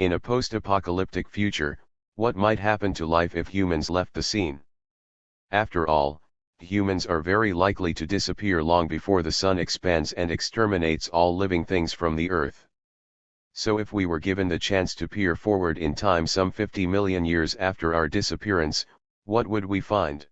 In a post-apocalyptic future, what might happen to life if humans left the scene? After all, humans are very likely to disappear long before the sun expands and exterminates all living things from the earth. So if we were given the chance to peer forward in time some 50 million years after our disappearance, what would we find?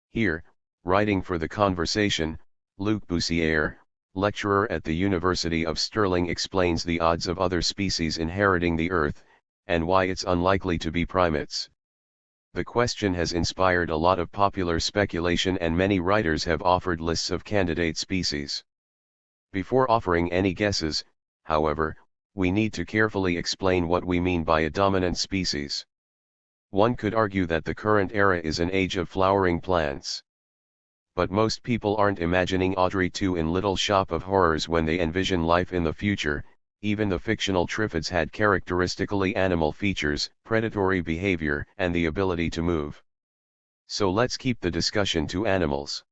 Here, writing for The Conversation, Luc Bussiere, lecturer at the University of Stirling, explains the odds of other species inheriting the Earth, and why it's unlikely to be primates. The question has inspired a lot of popular speculation, and many writers have offered lists of candidate species. Before offering any guesses, however, we need to carefully explain what we mean by a dominant species. One could argue that the current era is an age of flowering plants. But most people aren't imagining Audrey 2 in Little Shop of Horrors when they envision life in the future. Even the fictional Triffids had characteristically animal features, predatory behavior, and the ability to move. So let's keep the discussion to animals.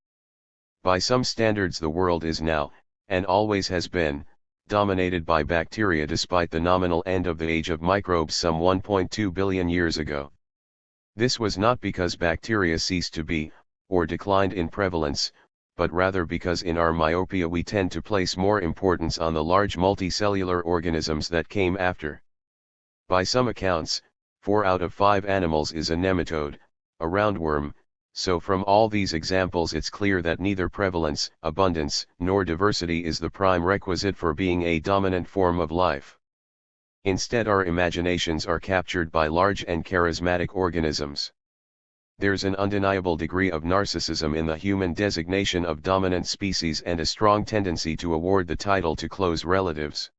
By some standards, the world is now, and always has been, dominated by bacteria despite the nominal end of the age of microbes some 1.2 billion years ago. This was not because bacteria ceased to be, or declined in prevalence, but rather because in our myopia we tend to place more importance on the large multicellular organisms that came after. By some accounts, 4 out of 5 animals is a nematode, a roundworm, so from all these examples it's clear that neither prevalence, abundance, nor diversity is the prime requisite for being a dominant form of life. Instead, our imaginations are captured by large and charismatic organisms. There's an undeniable degree of narcissism in the human designation of dominant species and a strong tendency to award the title to close relatives.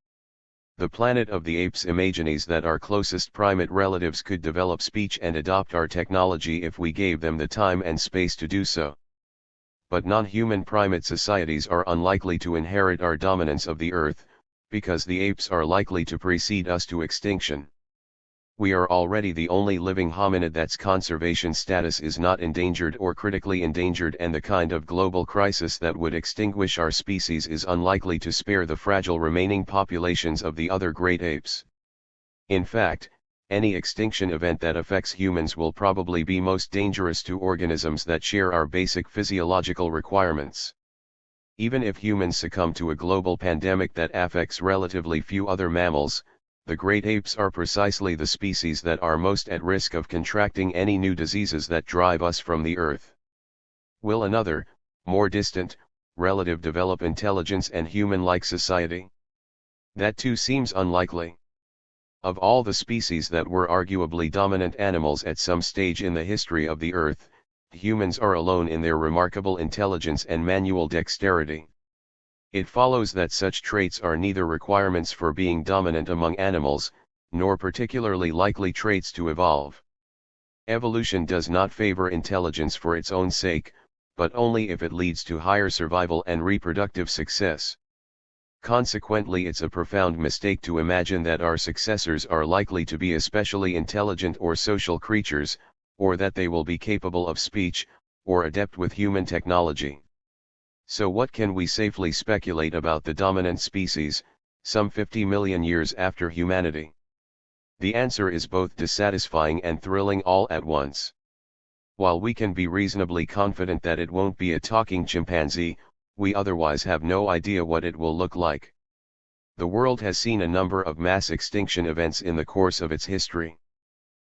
The Planet of the Apes imagines that our closest primate relatives could develop speech and adopt our technology if we gave them the time and space to do so. But non-human primate societies are unlikely to inherit our dominance of the Earth, because the apes are likely to precede us to extinction. We are already the only living hominid that's conservation status is not endangered or critically endangered, and the kind of global crisis that would extinguish our species is unlikely to spare the fragile remaining populations of the other great apes. In fact, any extinction event that affects humans will probably be most dangerous to organisms that share our basic physiological requirements. Even if humans succumb to a global pandemic that affects relatively few other mammals, the great apes are precisely the species that are most at risk of contracting any new diseases that drive us from the Earth. Will another, more distant, relative develop intelligence and human-like society? That too seems unlikely. Of all the species that were arguably dominant animals at some stage in the history of the Earth, humans are alone in their remarkable intelligence and manual dexterity. It follows that such traits are neither requirements for being dominant among animals, nor particularly likely traits to evolve. Evolution does not favor intelligence for its own sake, but only if it leads to higher survival and reproductive success. Consequently, it's a profound mistake to imagine that our successors are likely to be especially intelligent or social creatures, or that they will be capable of speech, or adept with human technology. So what can we safely speculate about the dominant species, some 50 million years after humanity? The answer is both dissatisfying and thrilling all at once. While we can be reasonably confident that it won't be a talking chimpanzee, we otherwise have no idea what it will look like. The world has seen a number of mass extinction events in the course of its history.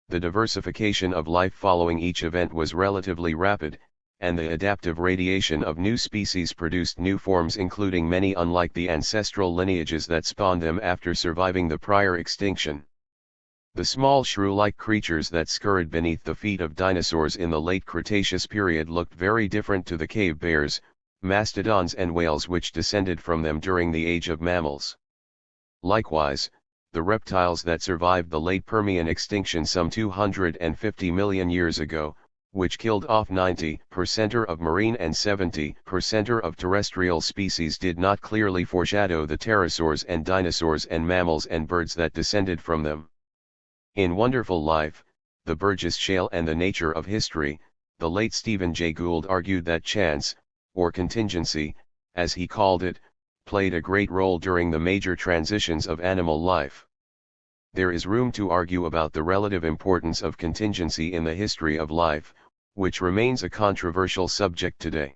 The diversification of life following each event was relatively rapid, and the adaptive radiation of new species produced new forms, including many unlike the ancestral lineages that spawned them after surviving the prior extinction. The small shrew-like creatures that scurried beneath the feet of dinosaurs in the late Cretaceous period looked very different to the cave bears, mastodons and whales which descended from them during the age of mammals. Likewise, the reptiles that survived the late Permian extinction some 250 million years ago, which killed off 90% of marine and 70% of terrestrial species, did not clearly foreshadow the pterosaurs and dinosaurs and mammals and birds that descended from them. In Wonderful Life, The Burgess Shale and the Nature of History, the late Stephen Jay Gould argued that chance, or contingency, as he called it, played a great role during the major transitions of animal life. there is room to argue about the relative importance of contingency in the history of life, which remains a controversial subject today.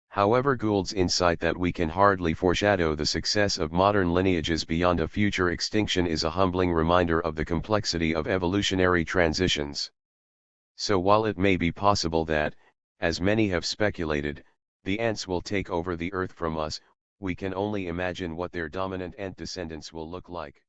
However, Gould's insight that we can hardly foreshadow the success of modern lineages beyond a future extinction is a humbling reminder of the complexity of evolutionary transitions. So while it may be possible that, as many have speculated, the ants will take over the Earth from us, we can only imagine what their dominant ant descendants will look like.